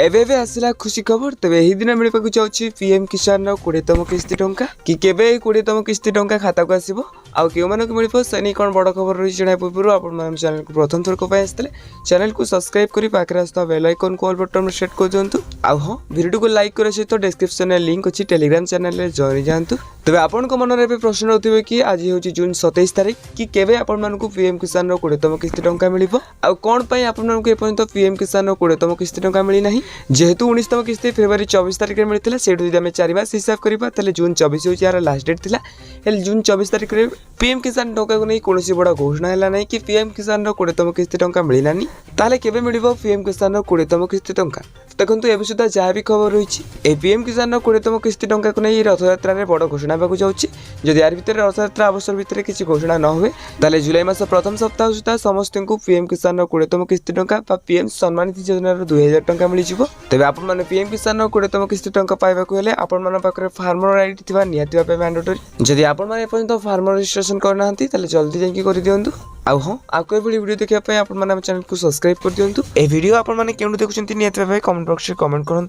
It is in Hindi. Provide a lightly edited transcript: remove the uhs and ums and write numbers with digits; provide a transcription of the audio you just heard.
एबे आसला खुशी खबर तेज यही दिन मिलवाक जाऊँगी पीएम किसान 20तम किस्ती टंका कि केबे 20तम किस्ती टंका खाता को आसो आउ क्यों मिल से नहीं कौन बड़ खबर रही जन पूर्व आप चैनल को प्रथम थर आसते चैनल को सब्सक्राइब कर पाखे आसता बेल आइकन को ऑल बटन में सेट कर दिंतु आउ हाँ वीडियो को लाइक करने सहित डिस्क्रिप्शन में लिंक अच्छी टेलीग्राम चैनल में जॉइन जातु तेज आपण मन में प्रश्न होते कि आज हूँ जून 27 तारीख कि केबे आपण पीएम किसान 20तम किस्ती टंका मिल आउ कौन आपपर्यंत पीएम किसान 20तम किस्ती टंका मिलना जेहेतु 19तम किस्ती फेब्रुआरी 24 तारीख में मिलता से आम 4 मास हिसाब करवा जून 24 हूँ यार लास्ट डेट था जून 24 तारीख में पीएम किसान टंका को नहीं कौन बड़ घोषणा है ना कि पीएम किसान 20तम किस्ती टंका मिलना ताले केबे मिल पीएम किसान 20तम किस्ती टंका देखो एवं सुधा जहाँ भी खबर रही पीएम किसान 20तम किस्ती टंका को नहीं रथयात्रा में बड़ घोषणा होगा जाऊँगी जदि यार भितर रथयात्रा अवसर भितर किसी घोषणा न हुए ताले जुलाई मास प्रथम सप्ताह सुधा समस्त को पीएम किसान 20तम किस्ती टंका पीएम सम्मानिधि योजनार 2000 टंका मिल तेज आप पीएम किसान 20तम किस्ती टंका पाइबाक हेले आपण पाखे फार्मर आईडी थी निहाती मैंडेटरी जदि आप फार्मर रजिस्ट्रेशन करना जल्दी जाकि कर दिंतु आउ हाँ आपको वीडियो देखा आप चैनल को सब्सक्राइब कर दिंतु ए वीडियो आपने क्यों देखुं निहाती कमेंट बॉक्स में कमेंट करूँ।